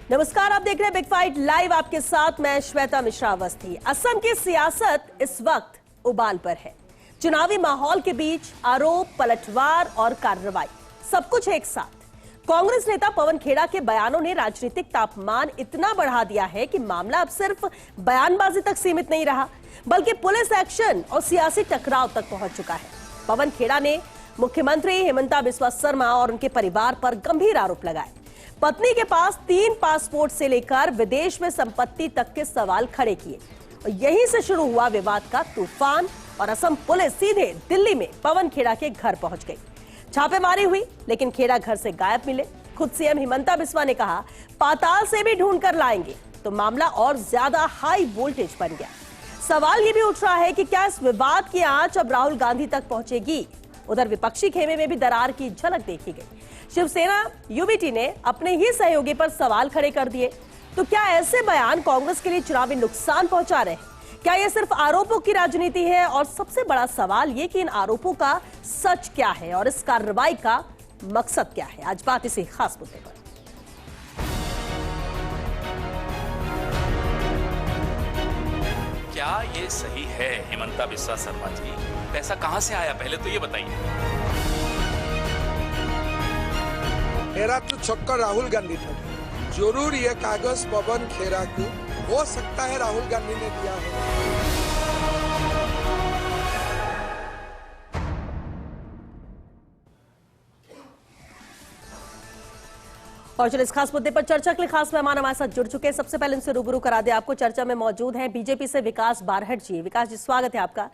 नमस्कार, आप देख रहे हैं बिग फाइट लाइव। आपके साथ मैं श्वेता मिश्रा अवस्थी। असम की सियासत इस वक्त उबाल पर है। चुनावी माहौल के बीच आरोप, पलटवार और कार्रवाई, सब कुछ एक साथ। कांग्रेस नेता पवन खेड़ा के बयानों ने राजनीतिक तापमान इतना बढ़ा दिया है कि मामला अब सिर्फ बयानबाजी तक सीमित नहीं रहा, बल्कि पुलिस एक्शन और सियासी टकराव तक पहुंच चुका है। पवन खेड़ा ने मुख्यमंत्री हिमंता बिस्वा शर्मा और उनके परिवार पर गंभीर आरोप लगाए। पत्नी के पास 3 पासपोर्ट से लेकर विदेश में संपत्ति तक के सवाल खड़े किए और यहीं से शुरू हुआ विवाद का तूफान और असम पुलिस सीधे दिल्ली में पवन खेड़ा के घर पहुंच गई। छापेमारी हुई, लेकिन खेड़ा घर से गायब मिले। खुद सीएम हिमंता बिस्वा ने कहा, पाताल से भी ढूंढ कर लाएंगे। तो मामला और ज्यादा हाई वोल्टेज बन गया। सवाल ये भी उठ रहा है कि क्या इस विवाद की आंच अब राहुल गांधी तक पहुंचेगी। उधर विपक्षी खेमे में भी दरार की झलक देखी गई। शिवसेना यूबीटी ने अपने ही सहयोगी पर सवाल खड़े कर दिए। तो क्या ऐसे बयान कांग्रेस के लिए चुनावी नुकसान पहुंचा रहे हैं? क्या ये सिर्फ आरोपों की राजनीति है? और सबसे बड़ा सवाल ये कि इन आरोपों का सच क्या है और इस कार्रवाई का मकसद क्या है? आज बात इसी खास मुद्दे पर। क्या ये सही है हिमंता बिस्वा शर्मा जी? पैसा कहां से आया, पहले तो ये बताइए। मेरा तो छक्का राहुल गांधी था। जरूर ये कागज पवन खेड़ा को हो सकता है राहुल गांधी ने दिया है। और चलिए इस खास मुद्दे पर चर्चा के लिए खास मेहमान हमारे साथ जुड़ चुके हैं। सबसे पहले इनसे रूबरू करा दे आपको। चर्चा में मौजूद हैं बीजेपी से विकास बारहट जी। विकास जी, स्वागत है आपका।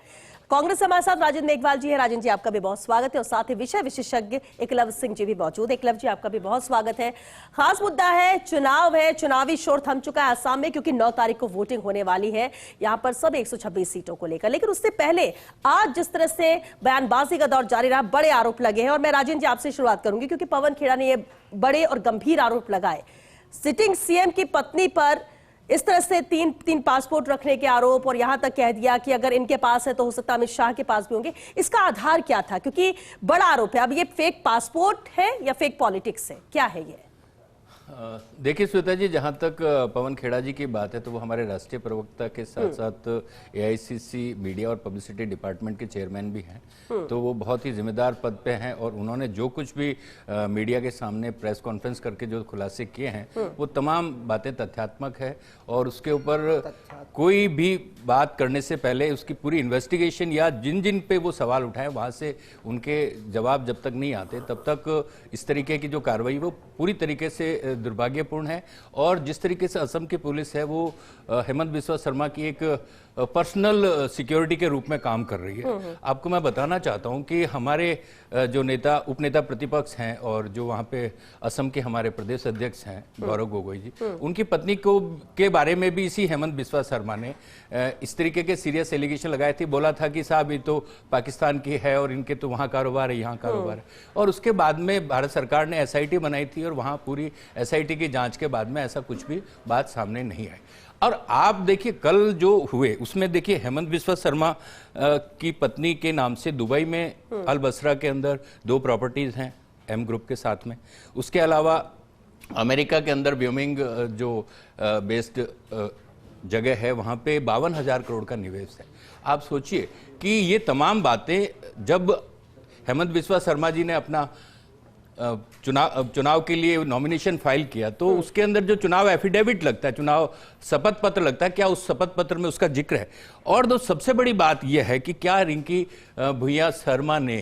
कांग्रेस से हमारे साथ राजेंद्र नेगवाल जी है। राजेंद्र जी, आपका भी बहुत स्वागत है। और साथ ही विषय विशेषज्ञ एकलव्य सिंह जी भी मौजूद है। एकलव्य जी, आपका भी बहुत स्वागत है। खास मुद्दा है, चुनाव है। चुनावी शोर थम चुका है असम में, क्योंकि 9 तारीख को वोटिंग होने वाली है यहाँ पर सब 126 सीटों को लेकर। लेकिन उससे पहले आज जिस तरह से बयानबाजी का दौर जारी रहा, बड़े आरोप लगे हैं। और मैं राजेंद्र जी आपसे शुरुआत करूंगी, क्योंकि पवन खेड़ा ने ये बड़े और गंभीर आरोप लगाए। सिटिंग सीएम की पत्नी पर इस तरह से तीन पासपोर्ट रखने के आरोप, और यहां तक कह दिया कि अगर इनके पास है तो हो सकता है अमित शाह के पास भी होंगे। इसका आधार क्या था? क्योंकि बड़ा आरोप है। अब ये फेक पासपोर्ट है या फेक पॉलिटिक्स है, क्या है ये? देखिए श्वेता जी, जहां तक पवन खेड़ा जी की बात है तो वो हमारे राष्ट्रीय प्रवक्ता के साथ साथ एआईसीसी मीडिया और पब्लिसिटी डिपार्टमेंट के चेयरमैन भी हैं। तो वो बहुत ही जिम्मेदार पद पे हैं और उन्होंने जो कुछ भी मीडिया के सामने प्रेस कॉन्फ्रेंस करके जो खुलासे किए हैं वो तमाम बातें तथ्यात्मक है। और उसके ऊपर कोई भी बात करने से पहले उसकी पूरी इन्वेस्टिगेशन या जिन जिन पे वो सवाल उठाए वहां से उनके जवाब जब तक नहीं आते तब तक इस तरीके की जो कार्रवाई वो पूरी तरीके से दुर्भाग्यपूर्ण है। और जिस तरीके से असम की पुलिस है वो हेमंत बिस्वा शर्मा की एक पर्सनल सिक्योरिटी के रूप में काम कर रही है। आपको मैं बताना चाहता हूं कि हमारे जो नेता उपनेता प्रतिपक्ष हैं और जो वहां पे असम के हमारे प्रदेश अध्यक्ष हैं गौरव गोगोई जी, उनकी पत्नी को के बारे में भी इसी हेमंत बिस्वा शर्मा ने इस तरीके के सीरियस एलिगेशन लगाए थे। बोला था कि साहब ये तो पाकिस्तान की है और इनके तो वहां कारोबार है, यहाँ कारोबार है। और उसके बाद में भारत सरकार ने एसआईटी बनाई थी और वहां पूरी एसआईटी की जांच के बाद में ऐसा कुछ भी बात सामने नहीं आई। और आप देखिए कल जो हुए उसमें देखिए हेमंत बिस्वा शर्मा की पत्नी के नाम से दुबई में अल बसरा के अंदर 2 प्रॉपर्टीज हैं एम ग्रुप के साथ में। उसके अलावा अमेरिका के अंदर व्योमिंग जो बेस्ड जगह है वहां पे 52,000 करोड़ का निवेश है। आप सोचिए कि ये तमाम बातें जब हेमंत बिस्वा शर्मा जी ने अपना चुनाव के लिए नॉमिनेशन फाइल किया तो उसके अंदर जो चुनाव एफिडेविट लगता है, चुनाव शपथ पत्र लगता है, क्या उस शपथ पत्र में उसका जिक्र है? और दो सबसे बड़ी बात यह है कि क्या रिंकी भुइयां शर्मा ने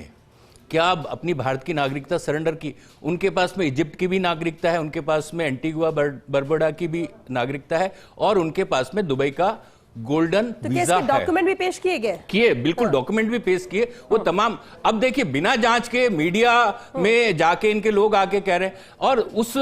क्या अपनी भारत की नागरिकता सरेंडर की? उनके पास में इजिप्ट की भी नागरिकता है, उनके पास में एंटीगुआ बरबुडा की भी नागरिकता है और उनके पास में दुबई का गोल्डन वीजा है। डॉक्यूमेंट भी पेश किए बिल्कुल डॉक्यूमेंट भी पेश किए वो तमाम। अब देखिए बिना जांच के मीडिया में जाके इनके लोग आके कह रहे हैं। और उस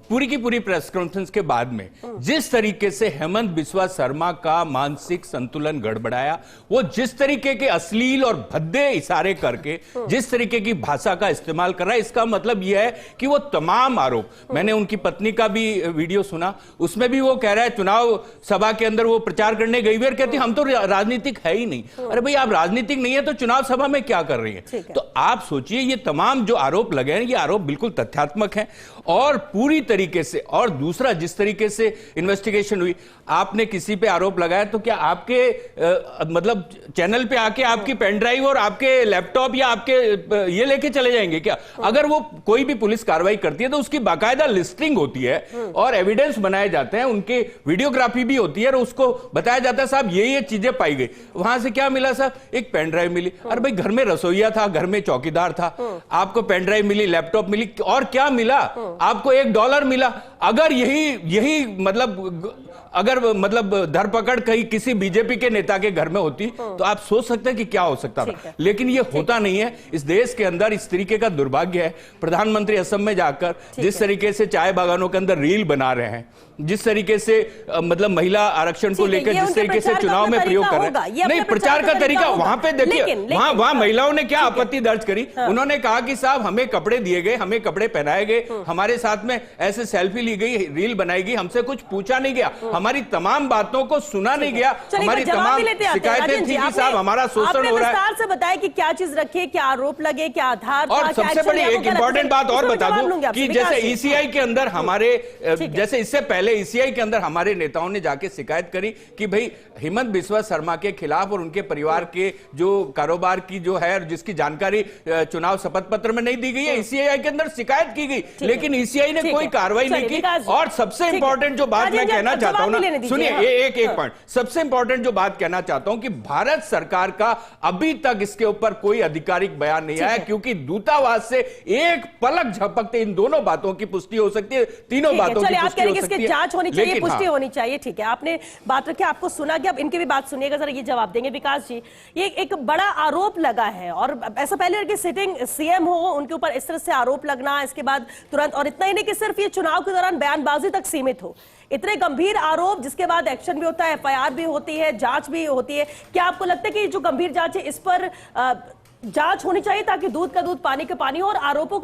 पूरी की पूरी प्रेस कॉन्फ्रेंस के बाद में जिस तरीके से हेमंत बिस्वा शर्मा का मानसिक संतुलन गड़बड़ाया, वो जिस तरीके के अश्लील और भद्दे इशारे करके जिस तरीके की भाषा का इस्तेमाल कर रहा है, इसका मतलब यह है कि वो तमाम आरोप, मैंने उनकी पत्नी का भी वीडियो सुना, उसमें भी वो कह रहा है चुनाव सभा के अंदर वो प्रचार करने करने गई हुई और कहती हम तो राजनीतिक है ही नहीं। अरे भाई, आप राजनीतिक नहीं है तो चुनाव सभा में क्या कर रही हैं? तो आप सोचिए, ये तमाम जो आरोप लगे हैं, ये आरोप बिल्कुल तथ्यात्मक हैं और पूरी तरीके से। और दूसरा, जिस तरीके से इन्वेस्टिगेशन हुई, आपने किसी पे आरोप लगाया तो क्या आपके मतलब चैनल पे आके आपकी पेन ड्राइव और आपके लैपटॉप या आपके ये लेके चले जाएंगे क्या? अगर वो कोई भी पुलिस कार्रवाई करती है तो उसकी बाकायदा लिस्टिंग होती है और एविडेंस बनाए जाते हैं, उनके वीडियोग्राफी भी होती है और उसको बताया जाता है साहब ये चीजें पाई गई। वहां से क्या मिला साहब? एक पेन ड्राइव मिली। अरे भाई, घर में रसोईया था, घर में चौकीदार था, आपको पेन ड्राइव मिली, लैपटॉप मिली, और क्या मिला? आपको $1 मिला। अगर यही मतलब धरपकड़ कहीं किसी बीजेपी के नेता के घर में होती तो आप सोच सकते हैं कि क्या हो सकता था। लेकिन ये होता नहीं है। इस देश के अंदर इस तरीके का दुर्भाग्य है। प्रधानमंत्री असम में जाकर जिस तरीके से चाय बागानों के अंदर रील बना रहे हैं, जिस तरीके से मतलब महिला आरक्षण को लेकर जिस तरीके से चुनाव में प्रयोग कर रहे हैं, नहीं, प्रचार का तरीका वहां पे देखिए, वहां महिलाओं ने क्या आपत्ति दर्ज करी। उन्होंने कहा कि साहब हमें कपड़े दिए गए, हमें कपड़े पहनाए गए, हमारे साथ में ऐसे सेल्फी ली गई, रील बनाई गई, हमसे कुछ पूछा नहीं गया, हमारी तमाम बातों को सुना नहीं गया, हमारी तमाम शिकायतें थी कि साहब हमारा शोषण हो रहा है। विस्तार से बताएं कि क्या चीज रखी, क्या आरोप लगे, क्या आधार था, और सबसे बड़ी एक इंपॉर्टेंट बात और बता दूं कि जैसे ईसीआई के अंदर हमारे, जैसे इससे पहले ईसीआई के अंदर हमारे नेताओं ने जाके शिकायत करी कि भाई हिमंत बिस्वा शर्मा के खिलाफ और उनके परिवार के जो कारोबार की जो है, जिसकी जानकारी चुनाव शपथ पत्र में नहीं दी गई है, ईसीआई के अंदर शिकायत की गई, लेकिन ईसीआई ने कोई कार्रवाई नहीं की। और सबसे इंपॉर्टेंट जो बात मैं कहना चाहता हूं ना, सुनिए, एक पॉइंट, सबसे इंपॉर्टेंट जो बात कहना चाहता हूं कि भारत सरकार का अभी तक इसके ऊपर कोई आधिकारिक बयान नहीं आया, क्योंकि दूतावास से एक पलक झपकते इन दोनों बातों की पुष्टि हो सकती है, तीनों बातों की पुष्टि हो सकती है, जांच होनी चाहिए, पुष्टि होनी चाहिए। ठीक है, आपने बात रखी, आपको सुना गया, अब इनकी भी बात सुनिएगा, जरा ये जवाब देंगे विकास जी। ये एक बड़ा आरोप लगा है और ऐसा पहले कि सिटिंग सीएम हो, उनके ऊपर इस तरह से आरोप लगना, इसके बाद तुरंत, और इतना ही नहीं कि सिर्फ ये चुनाव के दौरान बयानबाजी तक सीमित हो, इतने गंभीर आरोप जिसके बाद एक्शन भी होता है, एफआईआर भी होती है, जांच भी होती है। क्या आपको लगता है कि जो गंभीर जांच है इस पर जांच होनी चाहिए ताकि दूध का दूध पानी का पानी हो और आरोपों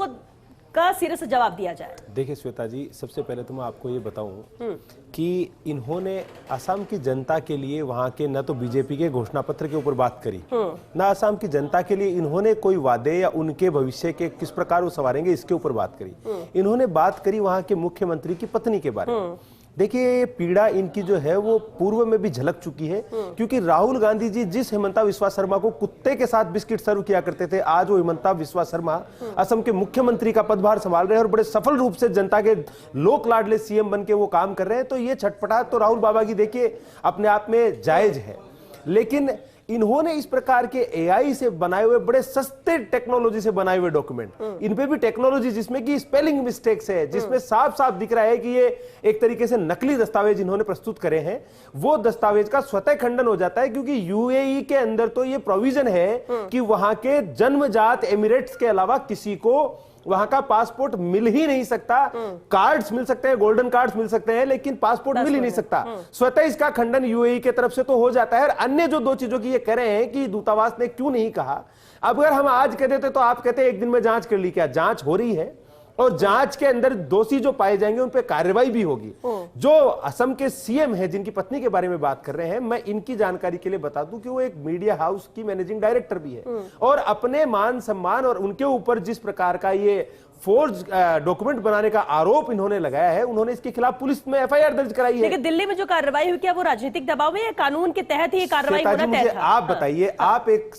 का सिरे से जवाब दिया जाए? देखिए श्वेता जी, सबसे पहले तो मैं आपको ये बताऊं कि इन्होंने असम की जनता के लिए वहां के न तो बीजेपी के घोषणा पत्र के ऊपर बात करी, न असम की जनता के लिए इन्होंने कोई वादे या उनके भविष्य के किस प्रकार वो संवारेंगे इसके ऊपर बात करी। इन्होंने बात करी वहां के मुख्यमंत्री की पत्नी के बारे में। देखिए, ये पीड़ा इनकी जो है वो पूर्व में भी झलक चुकी है, क्योंकि राहुल गांधी जी जिस हिमंता बिस्वा शर्मा को कुत्ते के साथ बिस्किट सर्व किया करते थे, आज वो हिमंता बिस्वा शर्मा असम के मुख्यमंत्री का पदभार संभाल रहे हैं और बड़े सफल रूप से जनता के लोक लाडले सीएम बन के वो काम कर रहे हैं। तो ये छटपटाहट तो राहुल बाबा की देखिए अपने आप में जायज है, लेकिन इन्होंने इस प्रकार के एआई से बनाए हुए बड़े सस्ते टेक्नोलॉजी से बनाए हुए डॉक्यूमेंट, इन पे भी टेक्नोलॉजी जिसमें कि स्पेलिंग मिस्टेक्स है, जिसमें साफ साफ दिख रहा है कि ये एक तरीके से नकली दस्तावेज इन्होंने प्रस्तुत करे हैं, वो दस्तावेज का स्वतः खंडन हो जाता है, क्योंकि यूएई के अंदर तो ये प्रोविजन है कि वहां के जन्मजात एमिरेट्स के अलावा किसी को वहां का पासपोर्ट मिल ही नहीं सकता। कार्ड्स मिल सकते हैं, गोल्डन कार्ड्स मिल सकते हैं, लेकिन पासपोर्ट मिल ही नहीं सकता। स्वतः इसका खंडन यूएई के तरफ से तो हो जाता है। अन्य जो दो चीजों की ये कह रहे हैं कि दूतावास ने क्यों नहीं कहा, अब अगर हम आज कह देते तो आप कहते एक दिन में जांच कर ली, क्या जांच हो रही है और जांच के अंदर दोषी जो पाए जाएंगे उन पे कार्रवाई भी होगी। जो असम के सीएम है जिनकी पत्नी के बारे में बात कर रहे हैं, मैं इनकी जानकारी के लिए बता दूं कि वो एक मीडिया हाउस की मैनेजिंग डायरेक्टर भी है और अपने मान सम्मान और उनके ऊपर जिस प्रकार का ये फोर्ज डॉक्यूमेंट बनाने का आरोप इन्होंने लगाया है, उन्होंने इसके खिलाफ पुलिस में एफआईआर दर्ज कराई है। लेकिन दिल्ली में जो कार्रवाई हुई, क्या वो राजनीतिक दबाव है या कानून के तहत ही कार्रवाई होना तय था? आप बताइए, आप एक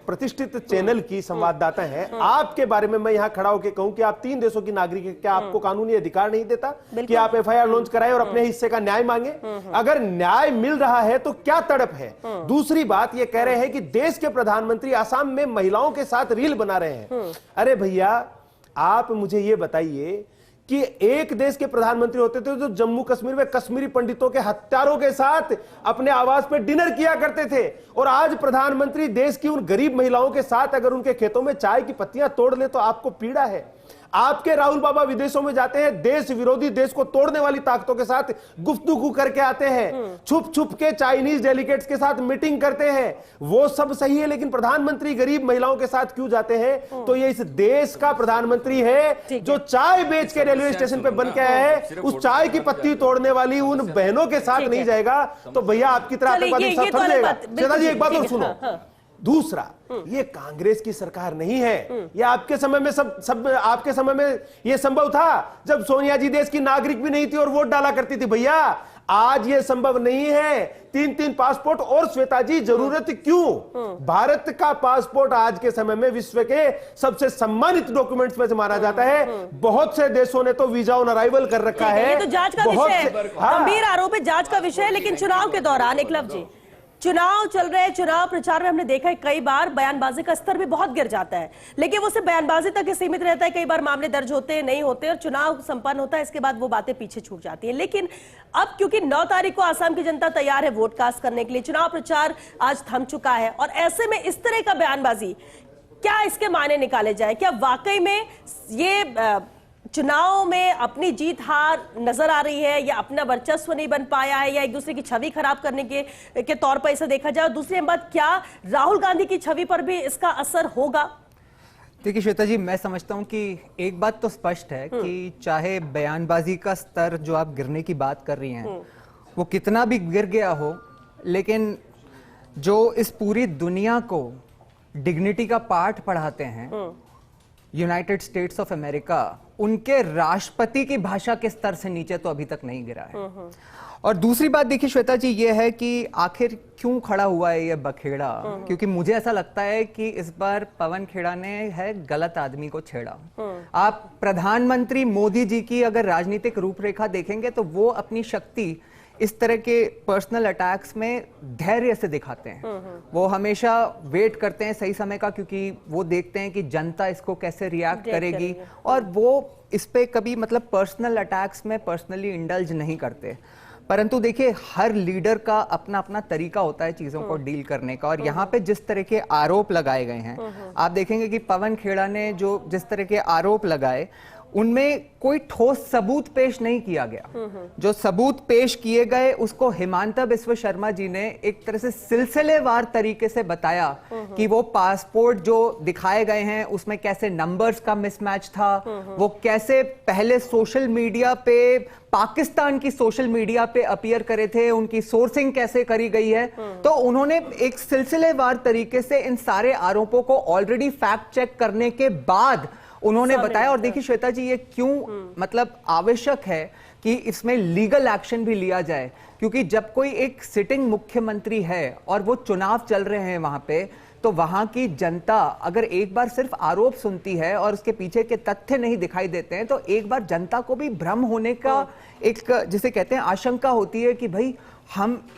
प्रतिष्ठित चैनल की संवाददाता हैं, आपके बारे में मैं यहाँ खड़ा होकर कहूं कि आप 3 देशों की नागरिक हैं, क्या आपको कानूनी अधिकार नहीं देता कि आप एफआईआर लॉन्च कराएं और अपने हिस्से का न्याय मांगे? अगर न्याय मिल रहा है तो क्या तड़प है? दूसरी बात ये कह रहे हैं कि देश के प्रधानमंत्री असम में महिलाओं के साथ रील बना रहे हैं। अरे भैया, आप मुझे ये बताइए कि एक देश के प्रधानमंत्री होते थे जो जम्मू कश्मीर में कश्मीरी पंडितों के हत्यारों के साथ अपने आवास पे डिनर किया करते थे, और आज प्रधानमंत्री देश की उन गरीब महिलाओं के साथ अगर उनके खेतों में चाय की पत्तियां तोड़ ले तो आपको पीड़ा है। आपके राहुल बाबा विदेशों में जाते हैं, देश विरोधी, देश को तोड़ने वाली ताकतों के साथ गुफ्तगू करके आते हैं, छुप छुप के चाइनीज डेलीगेट्स के साथ मीटिंग करते हैं, वो सब सही है, लेकिन प्रधानमंत्री गरीब महिलाओं के साथ क्यों जाते हैं? तो ये इस देश का प्रधानमंत्री है जो चाय बेच के रेलवे स्टेशन पे बन के आया है, उस चाय की पत्ती तोड़ने वाली उन बहनों के साथ नहीं जाएगा। तो भैया आपकी तरह आतंकवादी साथ थम जाएगा। श्वेता जी एक बात और सुनो, दूसरा, ये कांग्रेस की सरकार नहीं है, ये आपके समय में सब आपके समय में ये संभव था जब सोनिया जी देश की नागरिक भी नहीं थी और वोट डाला करती थी। भैया आज ये संभव नहीं है, 3-3 पासपोर्ट। और श्वेता जी जरूरत क्यों? भारत का पासपोर्ट आज के समय में विश्व के सबसे सम्मानित डॉक्यूमेंट्स में से माना जाता है। बहुत से देशों ने तो वीजा ऑन अराइवल कर रखा है। ये तो जांच का विषय है, गंभीर आरोप है, जांच का विषय है। लेकिन चुनाव के दौरान एकलव जी, चुनाव चल रहे, चुनाव प्रचार में हमने देखा है कई बार बयानबाजी का स्तर भी बहुत गिर जाता है, लेकिन वो सिर्फ बयानबाजी तक ही सीमित रहता है। कई बार मामले दर्ज होते हैं, नहीं होते, और चुनाव संपन्न होता है, इसके बाद वो बातें पीछे छूट जाती है। लेकिन अब क्योंकि 9 तारीख को आसाम की जनता तैयार है वोट कास्ट करने के लिए, चुनाव प्रचार आज थम चुका है, और ऐसे में इस तरह का बयानबाजी, क्या इसके मायने निकाले जाए? क्या वाकई में ये चुनाव में अपनी जीत हार नजर आ रही है, या अपना वर्चस्व नहीं बन पाया है, या एक दूसरे की छवि खराब करने के तौर पर इसे देखा जाए? और दूसरी बात, क्या राहुल गांधी की छवि पर भी इसका असर होगा? देखिए श्वेता जी, मैं समझता हूं कि एक बात तो स्पष्ट है कि चाहे बयानबाजी का स्तर जो आप गिरने की बात कर रही हैं वो कितना भी गिर गया हो, लेकिन जो इस पूरी दुनिया को डिग्निटी का पाठ पढ़ाते हैं यूनाइटेड स्टेट्स ऑफ अमेरिका, उनके राष्ट्रपति की भाषा के स्तर से नीचे तो अभी तक नहीं गिरा है। और दूसरी बात देखिए श्वेता जी, ये है कि आखिर क्यों खड़ा हुआ है ये बखेड़ा, क्योंकि मुझे ऐसा लगता है कि इस बार पवन खेड़ा ने है गलत आदमी को छेड़ा। आप प्रधानमंत्री मोदी जी की अगर राजनीतिक रूपरेखा देखेंगे तो वो अपनी शक्ति इस तरह के पर्सनल अटैक्स में धैर्य से दिखाते हैं। वो हमेशा वेट करते हैं सही समय का, क्योंकि वो देखते हैं कि जनता इसको कैसे रिएक्ट करेगी, और वो इस पे कभी मतलब पर्सनल अटैक्स में पर्सनली इंडल्ज नहीं करते। परंतु देखिए, हर लीडर का अपना अपना तरीका होता है चीजों को डील करने का, और यहाँ पे जिस तरह के आरोप लगाए गए हैं, आप देखेंगे कि पवन खेड़ा ने जो जिस तरह के आरोप लगाए उनमें कोई ठोस सबूत पेश नहीं किया गया। जो सबूत पेश किए गए उसको हिमांता बिस्वा शर्मा जी ने एक तरह से सिलसिलेवार तरीके से बताया कि वो पासपोर्ट जो दिखाए गए हैं उसमें कैसे नंबर्स का मिसमैच था, वो कैसे पहले सोशल मीडिया पे, पाकिस्तान की सोशल मीडिया पे अपीयर करे थे, उनकी सोर्सिंग कैसे करी गई है। तो उन्होंने एक सिलसिलेवार तरीके से इन सारे आरोपों को ऑलरेडी फैक्ट चेक करने के बाद उन्होंने बताया। और देखिए श्वेता जी, ये क्यों मतलब आवश्यक है कि इसमें लीगल एक्शन भी लिया जाए, क्योंकि जब कोई एक सिटिंग मुख्यमंत्री है और वो चुनाव चल रहे हैं वहां पे, तो वहां की जनता अगर एक बार सिर्फ आरोप सुनती है और उसके पीछे के तथ्य नहीं दिखाई देते हैं, तो एक बार जनता को भी भ्रम होने का एक, जिसे कहते हैं, आशंका होती है कि भाई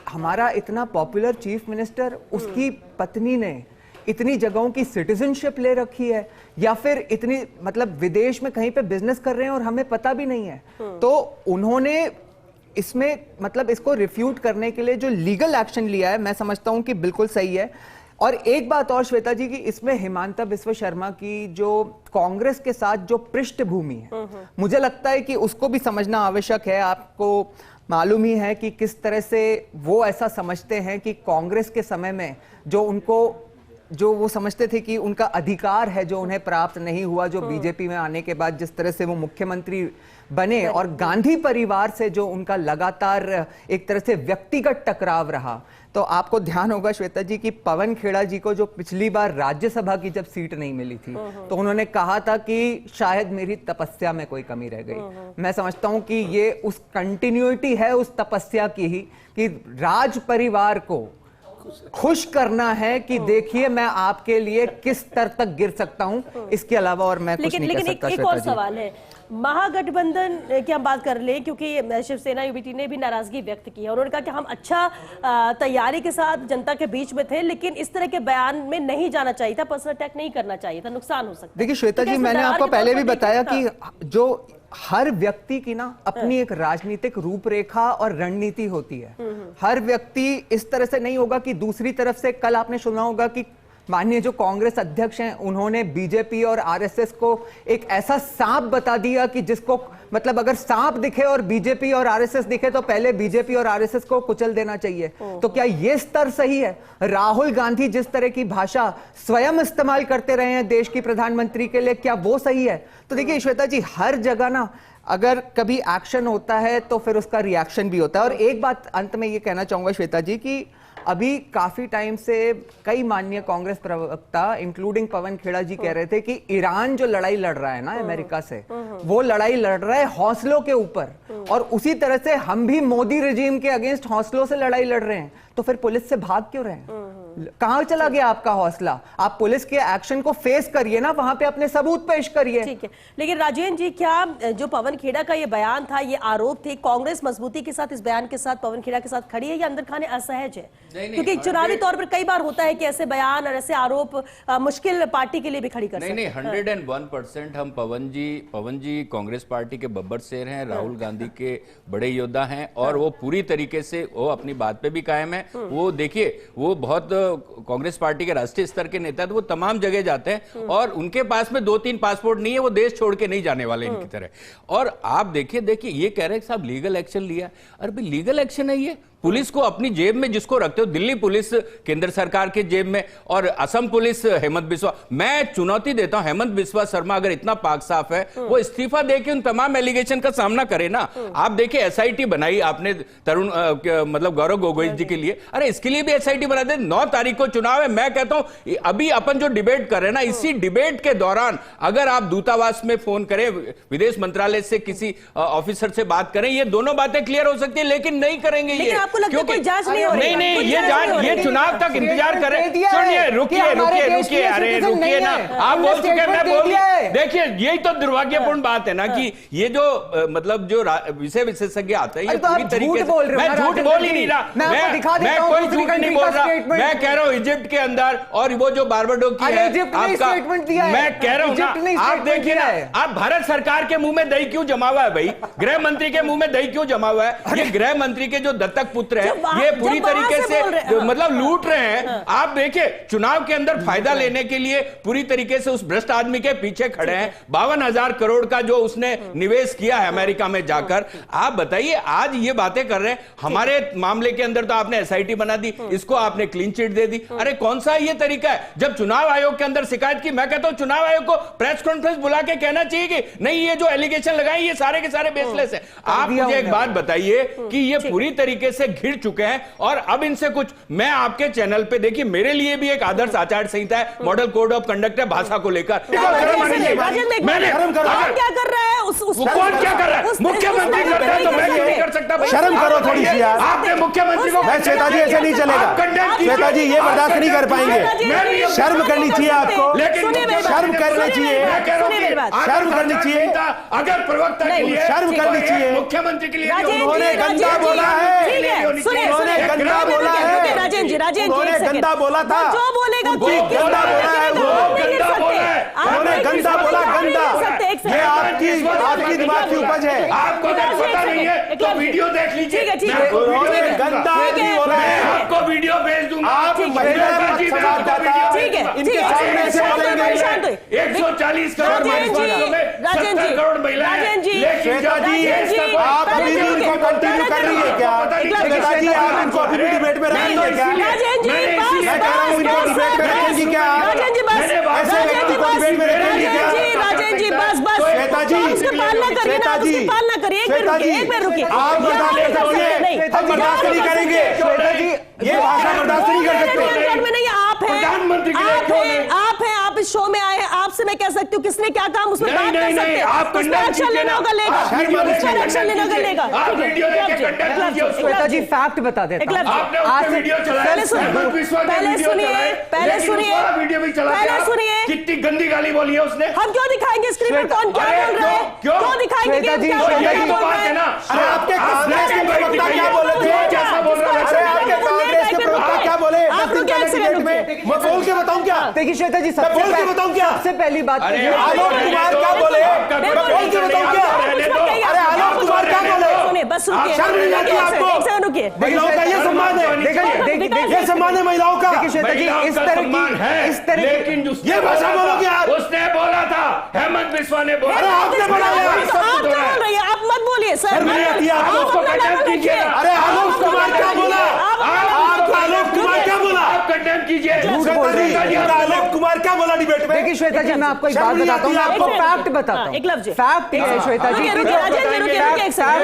हमारा इतना पॉपुलर चीफ मिनिस्टर, उसकी पत्नी ने इतनी जगहों की सिटीजनशिप ले रखी है, या फिर इतनी मतलब विदेश में कहीं पे बिजनेस कर रहे हैं और हमें पता भी नहीं है। तो उन्होंने इसमें मतलब इसको रिफ्यूट करने के लिए जो लीगल एक्शन लिया है, मैं समझता हूं कि बिल्कुल सही है। और एक बात और श्वेता जी, की इसमें हिमांता बिस्वा शर्मा की जो कांग्रेस के साथ जो पृष्ठभूमि है, मुझे लगता है कि उसको भी समझना आवश्यक है। आपको मालूम ही है कि किस तरह से वो ऐसा समझते हैं कि कांग्रेस के समय में जो वो समझते थे कि उनका अधिकार है जो उन्हें प्राप्त नहीं हुआ, जो बीजेपी में आने के बाद जिस तरह से वो मुख्यमंत्री बने, और गांधी परिवार से जो उनका लगातार एक तरह से व्यक्तिगत टकराव रहा। तो आपको ध्यान होगा श्वेता जी कि पवन खेड़ा जी को जो पिछली बार राज्यसभा की जब सीट नहीं मिली थी, तो उन्होंने कहा था कि शायद मेरी तपस्या में कोई कमी रह गई। मैं समझता हूं कि ये उस कंटिन्यूटी है उस तपस्या की ही, कि राज परिवार को खुश करना है कि देखिए मैं आपके लिए किस स्तर तक गिर सकता हूं, इसके अलावा और मैं कुछ नहीं कर सकता। एक और सवाल है, महागठबंधन की हम बात कर ले, क्योंकि शिवसेना यूबीटी ने भी नाराजगी व्यक्त की है। उन्होंने कहा कि हम अच्छा तैयारी के साथ जनता के बीच में थे, लेकिन इस तरह के बयान में नहीं जाना चाहिए था, पर्सनल अटैक नहीं करना चाहिए था, नुकसान हो सकता है। देखिए श्वेता जी, मैंने आपको पहले भी बताया कि जो हर व्यक्ति की ना अपनी एक राजनीतिक रूपरेखा और रणनीति होती है। हर व्यक्ति इस तरह से नहीं होगा कि दूसरी तरफ से, कल आपने सुना होगा कि माननीय जो कांग्रेस अध्यक्ष हैं उन्होंने बीजेपी और आरएसएस को एक ऐसा सांप बता दिया कि जिसको मतलब अगर सांप दिखे और बीजेपी और आरएसएस दिखे तो पहले बीजेपी और आरएसएस को कुचल देना चाहिए। तो क्या ये स्तर सही है? राहुल गांधी जिस तरह की भाषा स्वयं इस्तेमाल करते रहे हैं देश की प्रधानमंत्री के लिए, क्या वो सही है? तो देखिए श्वेता जी, हर जगह ना अगर कभी एक्शन होता है तो फिर उसका रिएक्शन भी होता है। और एक बात अंत में ये कहना चाहूंगा श्वेता जी कि अभी काफी टाइम से कई माननीय कांग्रेस प्रवक्ता इंक्लूडिंग पवन खेड़ा जी कह रहे थे कि ईरान जो लड़ाई लड़ रहा है ना अमेरिका से, वो लड़ाई लड़ रहा है हौसलों के ऊपर, और उसी तरह से हम भी मोदी रेजिम के अगेंस्ट हौसलों से लड़ाई लड़ रहे हैं। तो फिर पुलिस से भाग क्यों रहे हैं? कहां चला गया आपका हौसला? आप पुलिस के एक्शन को फेस करिए ना, वहां पे अपने सबूत पेश करिए। ठीक है, लेकिन राजेंद्र जी, क्या जो पवन खेड़ा का ये बयान था, ये आरोप थे, कांग्रेस मजबूती के साथ इस बयान के साथ पवन खेड़ा के साथ खड़ी है या अंदर खाने असहज है? क्योंकि चुनावी तौर पर कई बार होता है कि ऐसे बयान और ऐसे आरोप मुश्किल पार्टी के लिए भी खड़ी कर सकते हैं। 101% हम पवन जी कांग्रेस पार्टी के बब्बर शेर हैं, राहुल गांधी के बड़े योद्धा हैं, और वो पूरी तरीके से वो अपनी बात पे भी कायम है। वो देखिए, वो बहुत कांग्रेस पार्टी के राष्ट्रीय स्तर के नेता, तो वो तमाम जगह जाते हैं और उनके पास में 2-3 पासपोर्ट नहीं है, वो देश छोड़ के नहीं जाने वाले इनकी तरह। और आप देखिए ये कह रहे हैं कि साहब लीगल एक्शन लिया। अरे भाई, लीगल एक्शन है ये? पुलिस को अपनी जेब में जिसको रखते हो, दिल्ली पुलिस केंद्र सरकार के जेब में, और असम पुलिस हेमंत बिस्वा, मैं चुनौती देता हूं, हेमंत बिस्वा शर्मा अगर इतना पाक साफ है, वो इस्तीफा देके उन तमाम एलिगेशन का सामना करे ना। आप देखिए एसआईटी बनाई आपने तरुण मतलब गौरव गोगोई जी के लिए, अरे इसके लिए भी एसआईटी बना दे। 9 तारीख को चुनाव है। मैं कहता हूं अभी अपन जो डिबेट कर रहे हैं ना, इसी डिबेट के दौरान अगर आप दूतावास में फोन करें, विदेश मंत्रालय से किसी ऑफिसर से बात करें, ये दोनों बातें क्लियर हो सकती है, लेकिन नहीं करेंगे ये। आपको लगता है कोई जांच नहीं हो रही? नहीं, ये जांच, ये चुनाव तक इंतजार करें। सुनिए, रुकिए, अरे रुकिए ना, आप बोल चुके, मैं बोल। देखिए, यही तो दुर्भाग्यपूर्ण बात है ना कि ये जो मतलब जो विषय विशेषज्ञ आते हैं, ये पूरी तरीके से, मैं झूठ बोल ही नहीं रहा, मैं कोई झूठ नहीं बोल रहा। मैं कह रहा हूं इजिप्ट के अंदर, और वो जो बारबाडो की है आपका, मैं कह रहा हूं ना, आप देखिए ना, आप भारत सरकार के मुंह में दही क्यों जमा हुआ है भाई? गृह मंत्री के मुंह में दही क्यों जमा हुआ है? ये गृह मंत्री के जो दत्तक पुत्र है, ये पूरी तरीके से मतलब लूट रहे हैं। आप देखिए, चुनाव के अंदर फायदा लेने के लिए पूरी तरीके से उस भ्रष्ट आदमी के पीछे खड़े हैं। 52,000 करोड़ का जो उसने निवेश किया है अमेरिका में जाकर, आप बताइए, आज ये बातें कर रहे हैं। हमारे मामले के अंदर तो आपने एसआईटी बना दी, इसको आपने क्लीन चिट दे दी। अरे कौन सा ये तरीका है? जब चुनाव आयोग के अंदर शिकायत की, मैं कहता हूं चुनाव आयोग को प्रेस कॉन्फ्रेंस बुला के कहना चाहिए कि नहीं, ये जो एलिगेशन लगाए ये सारे के सारे बेसलेस है। आप मुझे एक बात बताइए कि ये पूरी तरीके से घिर चुके हैं, और अब इनसे कुछ, मैं आपके चैनल पे देखिए, मेरे लिए भी एक आदर्श आचार संहिता है, मॉडल कोड ऑफ कंडक्ट है भाषा को लेकर। मैंने क्या कर रहा है? कौन क्या कर रहा है? मुख्यमंत्री कर रहा है तो मैं नहीं कर सकता? शर्म करो थोड़ी सी यार। आपने मुख्यमंत्री को, मैं श्वेता जी, ऐसे नहीं चलेगा श्वेता जी, ये बर्दाश्त नहीं कर पाएंगे। शर्म करनी चाहिए आपको, शर्म करनी चाहिए, शर्म करनी चाहिए। अगर प्रवक्ता के लिए शर्म करनी चाहिए, मुख्यमंत्री के लिए उन्होंने गंदा बोला है, उन्होंने गंदा बोला है, उन्होंने गंदा बोला था, जो बोलेगा गंदा बोला है, उन्होंने गंदा बोला, गंदा। ये आपकी दिमाग की उपज है। आपको अगर पता नहीं है तो वीडियो देख लीजिए। उन्होंने गंदा बोला है, आपको वीडियो भेज दूंगा। आप महिला संवाददाता इनके सामने से बोलेंगे। 140 करोड़ देशवासियों में 70 करोड़ महिलाएं। श्वेता जी, आप अभी भी इनको कंटिन्यू कर रही है क्या? श्वेता जी, आप इनको अभी भी डिबेट में रखेंगे क्या? मैं कह रहा हूँ इनको डिबेट में रखेंगी क्या? ऐसे व्यक्ति को डिबेट में रखेंगे क्या? श्वेता जी, श्वेता जी, श्वेता जी, आप बर्दाश्त कर सकते हैं, हम बर्दाश्त नहीं करेंगे। श्वेता जी, ये भाषा बर्दाश्त नहीं कर सकते। में नहीं, आप हैं, आप इस शो में आए हैं, आपसे मैं कह सकती हूँ किसने क्या काम उसमें बात कर सकते हैं। आप एक्शन लेना होगा, लेगा, एक्शन लेना होगा, लेगा। श्वेता जी, फैक्ट बता देता पहले सुनिए, कितनी गंदी गाली बोली है उसने। हम क्यों दिखाएंगे स्क्रीन पर कौन क्या बोल रहा है? क्यों दिखाएंगे? अरे आपके कांग्रेस के प्रवक्ता क्या बोले थे? कैसा बोल रहा है? अरे आपके कांग्रेस के प्रवक्ता क्या बोले? आप लोग क्या डिबेट में मैं बोल के बताऊं क्या? देखिए श्वेता जी, मैं बोल के बताऊं क्या? सबसे पहली बात आलोक कुमार क्या बोले? मैं बोल के बताऊं क्या? अरे आलोक कुमार क्या बोले? सुनिए, बस रुकिए, शर्म नहीं आती आपको? एक सेकंड रुकिए। महिलाओं का ये सम्मान है, ये सम्मान है महिलाओं का। देखिए श्वेता जी, महिलाओं इस का तरह सम्मान की है, इस तरह लेकिन उसने ये भाषा बोला बोलोगे था, आप? उसने बोला था, हेमंत बिस्वा ने बोला। अरे आपने बोला है। आप क्या बोल रही हैं? आप मत बोलिए सर। शर्म नहीं आती है आपको? आप अपना कंडेम लेवल कीजिए। रखिए। अरे आलोक कुमार क्या बोला? आप आलोक कुमार क्या बोला? आप कंडेम कीजिए। श्वेता जी, आलोक कुमार क्या बोला डिबेट में? देखिए श्वेता जी, मैं आपको एक शर्म बात नहीं बताता हूँ, आती मैं है आपको आपको? फैक्ट बताता हूँ। एक लफ्ज। फैक्ट ये है श्वेता जी, रुकिए, राजेंद्र जी, रुकिए, रुकिए, एक सेकंड।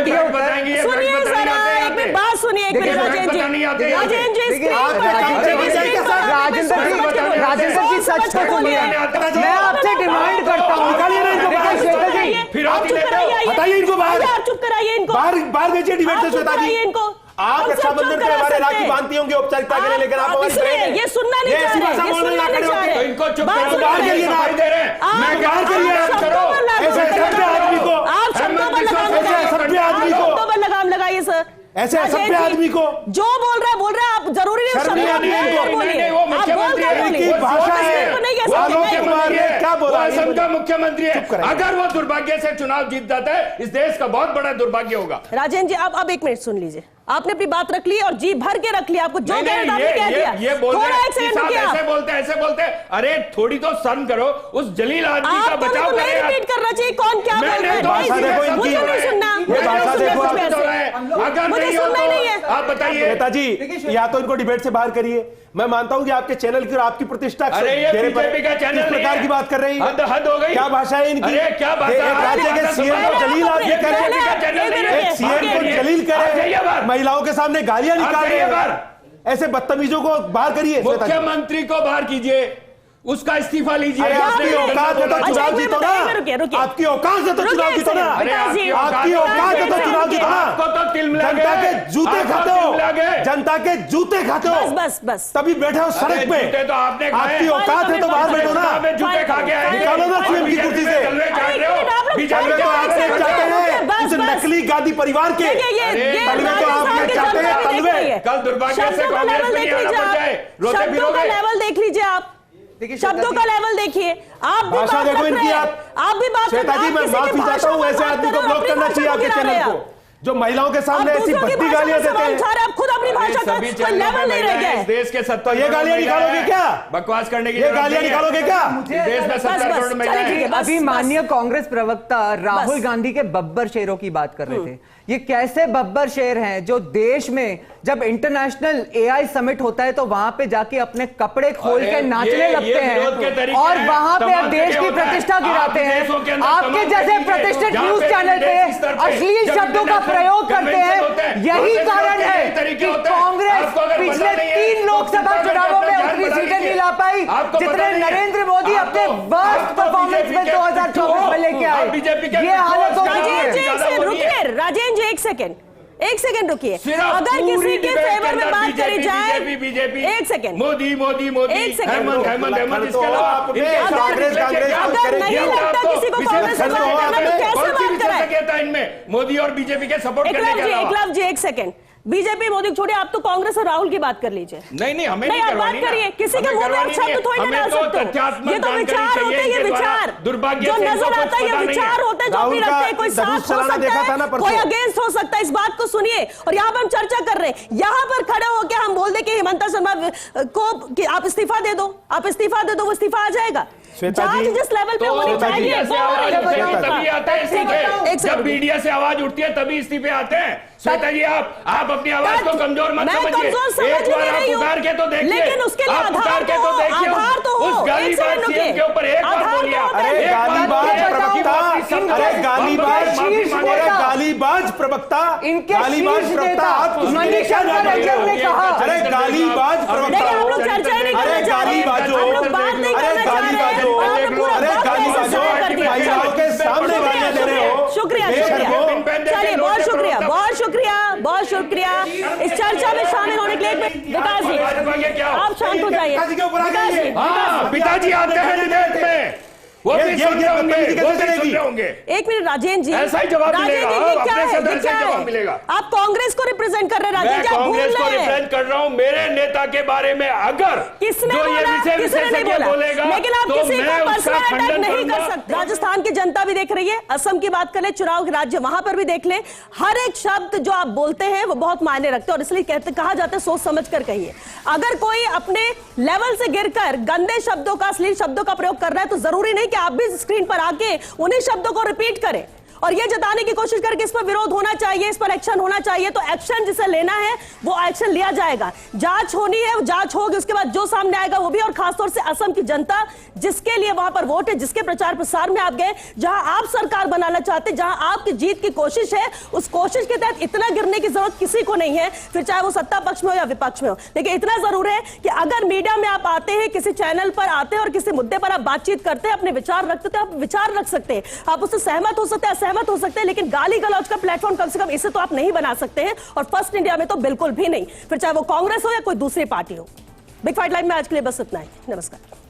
सुनिए जरा, एक मिनट बात सुनिए, एक मिनट राजेंद्र जी। राजेंद्र जी, देखिए, स्क्रीन पर राजेंद्र जी सच तो सुनिए। मैं आपसे डिमांड करता हूँ, निकालिए ना इनको बाहर। श्वेता जी, फिर आप चुप कराइए, हटाइए इनको बाहर। आप चुप कराइए इनको। बाहर भेजिए डिबेट से आप चुप श्वेता जी। कराइए इनको। आप हम सब रक्षाबंधन चुप पे करा हमारे सकते राखी हैं। बांधती होंगे औपचारिकता के लिए, लेकिन आप आप इसलिए ये सुनना नहीं चाह रहे, भाषा ये बोल रहे सुनना हैं नहीं चाह रहे। इनको चुप बात कराओ, सुनिए। बाहर करिए ना। दिखाई दे रहे हैं। आप- मैं क्या बाहर करिए, आप आप शब्दों करो। पर लगाम ऐसे लगाइए। असभ्य आदमी को, आप शब्दों पर लगाम ऐसे लगाइए। असभ्य आदमी आप को, शब्दों पर लगाम लगाइए सर। ऐसे असभ्य राजेंद्र जी, आदमी को जो बोल रहा है आप जरूरी नहीं शर्म नहीं शब्दों आती है पर इनको? बोलिए। नहीं, वो आप बोल मुख्यमंत्री कर है, बोलिए। इनकी भाषा है। इसको नहीं कह वो सकते। आलोक कुमार ने क्या बोला? वो असम का मुख्यमंत्री है। कराइए। अगर वो दुर्भाग्य से चुनाव जीत जाता है, इस देश का बहुत बड़ा दुर्भाग्य होगा। राजेंद्र जी, आप अब एक मिनट सुन लीजिए। आपने अपनी बात रख ली और जी भर के रख लिया। आपको जो नहीं, कहना था नहीं, आपने कह दिया। ये बोल थोड़ा रहे एक सेकंड रुकिए आप। ऐसे बोलते अरे थोड़ी तो शर्म करो, उस जलील आदमी का आपको बचाव नहीं करें। रिपीट करना चाहिए कौन क्या बोल मैंने रहा है। तो भाषा देखो इनकी। मुझे नहीं सुनना। ये भाषा देखो आप। अगर मुझे नहीं हो सुनना ही नहीं है। तो आप बताइए। श्वेता जी, या तो इनको डिबेट से बाहर करिए। मैं मानता हूं कि आपके चैनल की और आपकी प्रतिष्ठा अरे ये घेरे पर बीजेपी का चैनल किस प्रकार की बात कर रही है? हद हो गई। क्या भाषा है इनकी? अरे क्या भाषा? एक राज्य के सीएम को जलील आदमी ये करे, बीजेपी का चैनल नहीं है। एक सीएम को जलील आप जाइए करे, बाहर। महिलाओं के सामने गालियां निकाल जाइए रहे बाहर। हैं। ऐसे बदतमीजों को बाहर करिए श्वेता जी। मुख्यमंत्री को बाहर कीजिए, उसका इस्तीफा लीजिए। अरे आपकी औकात है तो अच्छा, चुनाव एक जीतो मिनट, ना। रुकिए, रुकिए। आपकी औकात है तो रुकिए चुनाव एक जीतो ना। सेकंड। अरे आपकी औकात है तो रुकिए, चुनाव जीतो ना। आपको तो तिलमिला गए। जनता के जूते आपको खाते तिलमिला हो, गए। जनता के जूते खाते हो। बस तभी बैठे हो सड़क अरे पे। जूते तो आपने खाए। आपकी औकात है तो बाहर बैठो ना। में जूते खा के आए। निकालो ना सीएम की कुर्सी से। तलवे चाट रहे हो। तलवे तो आपने चाहते हैं, उस नकली गांधी परिवार के तलवे तो आपने चाहते हैं, तलवे। कल दुर्भाग्य से कांग्रेस में नहीं आना पड़ जाए, रोते शब्दों का फिरोगे। लेवल देख लीजिए आप। देखिए शब्दों का लेवल देखिए। आप भी भाषा बात देखो रख इनकी। रहे हैं। आप भी बात श्वेता रख रहे जी, हैं। मैं आप किसी की माफी चाहता भाषा हूँ, पर ऐसे बात आदमी कर को रहे हो, ब्लॉक अपनी करना भाषा चाहिए को आपके गिरा चैनल रहे को, हैं। जो महिलाओं के आप सामने ऐसी दूसरों की भद्दी भाषा गालियां पर देते सवाल हैं। उठा रहे हैं, आप खुद अपनी भाषा का सभी कोई चैनलों लेवल पे नहीं रह महिलाएं गया इस है। देश के 70 तो ये गालियां निकालोगे क्या? बकवास करने की ये जरूरत गालियां नहीं है। निकालोगे क्या? देश में 70 बस, करोड़ चलिए, महिलाएं ठीक है, हैं। बस, अभी बस। माननीय कांग्रेस प्रवक्ता राहुल बस। गांधी के बब्बर शेरों की बात कर रहे थे। ये कैसे बब्बर शेर हैं जो देश में जब इंटरनेशनल एआई समिट होता है तो वहां पे जाके अपने कपड़े खोल अरे के नाचने ये लगते विरोध के हैं तरीके और हैं। वहां पे तमाम देश जगह की होता है। प्रतिष्ठा गिराते आप देशों के हैं। अंदर आपके तमाम जैसे जगह प्रतिष्ठित जहाँ न्यूज पे चैनल विदेशी स्तर पे पे अश्लील जब शब्दों का इंटरनेशनल प्रयोग करते कन्वेंशन होते हैं। हैं, यही वहाँ पे कारण विरोध है के तरीके कि होते हैं। कांग्रेस आपको अगर पता पिछले नहीं है, 3 लोकसभा तो चुनावों में जान उतनी बता सीटें दीजिए। नहीं ला पाई आपको पता जितने नहीं है। नरेंद्र मोदी अपने वर्स्ट परफॉर्मेंस में 2024 में लेके आए। ये हालत हो गई राजेंद्र जी, है। एक सेकंड रुकिए। राजेंद्र जी, एक सेकंड रुकिए। सिर्फ अगर पूरी किसी के डिबेट फेवर के में अंदर बात करी जाए, बीजेपी एक सेकंड, मोदी मोदी मोदी एक सेकंड। हेमंत इसके अलावा आपने इनके कांग्रेस अगर नहीं लगता किसी को कांग्रेस से बात करना तो कैसे बात कराए? इनमें मोदी और बीजेपी के सपोर्ट करने के अलावा एकलव जी, एक सेकंड। बीजेपी मोदी को छोड़िए, आप तो कांग्रेस और राहुल की बात कर लीजिए। नहीं हमें नहीं, आप बात करवानी ना। करिए। किसी के हमें मुंह में आप करवानी शब्द नहीं है। थोड़ी ना हमें डाल तो सकते हो। तथ्यात्मक ये तो जानकारी विचार होते हैं, चाहिए ये इनके द्वारा। विचार दुर्भाग्य जो से इनको नजर कुछ आता है, ये पता नहीं है। विचार होते हैं जो राहुल अपनी का रखते हैं। कोई धनुष साथ हो चलाना देखा था सकता ना है, परसों। कोई अगेंस्ट हो सकता है। इस बात को सुनिए और यहाँ पर हम चर्चा कर रहे हैं। यहाँ पर खड़े होकर हम बोल दे कि हेमंता शर्मा को कि आप इस्तीफा दे दो, आप इस्तीफा दे दो, वो इस्तीफा आ जाएगा। श्वेता जांच जी, जिस लेवल पे होनी चाहिए मीडिया से आवाज उठती है तभी आते हैं इस्तीफे। एक सेकंड। जब मीडिया से आवाज उठती है तभी इस्तीफे आते हैं। श्वेता जी, आप अपनी आवाज को कमजोर मत मैं समझिए। कमजोर समझ एक बार नहीं आप रही हूं। पुकार के तो देखिए। लेकिन उसके लिए आप आधार पुकार के तो तो हो, देखिए। आधार तो हो। उस एक गालीबाज सेकंड सीएम के ऊपर एक बार आधार बोलिए तो आप। होता है। अरे एक बार गालीबाज बोलिए। प्रवक्ता, अरे गालीबाज, शीर्ष अरे नेता। गालीबाज प्रवक्ता, इनके गालीबाज शीर्ष प्रवक्ता, नेता आप किसी के लिए मनीष क्या शर्मा जान रहे हो? रंजन ने कहा। अरे गालीबाज प्रवक्ता नहीं, हम लोग हो। चर्चा ही नहीं अरे करना चाह रहे हैं। गालीबाजो, हम लोग बात नहीं अरे करना चाह रहे हैं। गालीबाजो, आपने पूरा अरे बात गालीबाजो, ऐसे कर दिया। महिलाओं के सामने गालियां दे रहे हो। शुक्रिया, देश शुक्रिया। को चलिए, बहुत शुक्रिया, बहुत शुक्रिया, बहुत शुक्रिया इस चर्चा में शामिल होने के लिए। विकास जी, क्या हो? आप शांत हो जाइए। पिताजी के ऊपर आ विकास जी, जाइए। हाँ, पिताजी आते हैं डिबेट में। वो ये भी सुन रहे होंगे, बदतमीजी वो कैसे भी सुन चलेगी? रहे होंगे। एक मिनट राजेंद्र जी, ऐसा ही जवाब राजेंद्र मिलेगा, जी, ये क्या अपने है? सदन ये से क्या जवाब है? मिलेगा। आप कांग्रेस को रिप्रेजेंट कर रहे हैं मैं राजेंद्र जी, आप भूल कांग्रेस को रहे हैं। रिप्रेजेंट कर रहा हूं। मेरे नेता के बारे में अगर किसने जो ये बोला? विषय किसने नहीं विशेषज्ञ बोला? बोलेगा लेकिन आप तो किसी मैं को उसका पर्सनल अटैक खंडन नहीं कर करूंगा। सकते। राजस्थान की जनता भी देख रही है, असम की बात करें, चुनाव के राज्य वहां पर भी देख ले, हर एक शब्द जो आप बोलते हैं वो बहुत मायने रखते हैं और इसलिए कहा जाता है सोच समझ कर कहिए। अगर कोई अपने लेवल से गिरकर गंदे शब्दों का, अश्लील शब्दों का प्रयोग कर रहा है तो जरूरी नहीं कि आप भी स्क्रीन पर आके उन्हीं शब्दों को रिपीट करें और ये जताने की कोशिश करें कि इस पर विरोध होना चाहिए, इस पर एक्शन होना चाहिए। तो एक्शन जिसे लेना है वो एक्शन लिया जाएगा, जांच होनी है वो जांच होगी, उसके बाद जो सामने आएगा वो भी। और खासतौर से असम की जनता जिसके लिए वहां पर वोट है, जिसके प्रचार प्रसार में आप गए, जहां आप सरकार बनाना चाहते, जहां आपकी जीत की कोशिश है, उस कोशिश के तहत इतना गिरने की जरूरत किसी को नहीं है, फिर चाहे वो सत्ता पक्ष में हो या विपक्ष में हो। लेकिन इतना जरूर है कि अगर मीडिया में आप आते हैं, किसी चैनल पर आते हैं और किसी मुद्दे पर आप बातचीत करते हैं, अपने विचार रखते हैं, आप विचार रख सकते हैं, आप उससे सहमत हो सकते हैं, असहमत हो सकते हैं, लेकिन गाली गलौज का प्लेटफॉर्म कम से कम इसे तो आप नहीं बना सकते हैं और फर्स्ट इंडिया में तो बिल्कुल भी नहीं, फिर चाहे वो कांग्रेस हो या कोई दूसरी पार्टी हो। बिग फाइट लाइव में आज के लिए बस इतना ही। नमस्कार।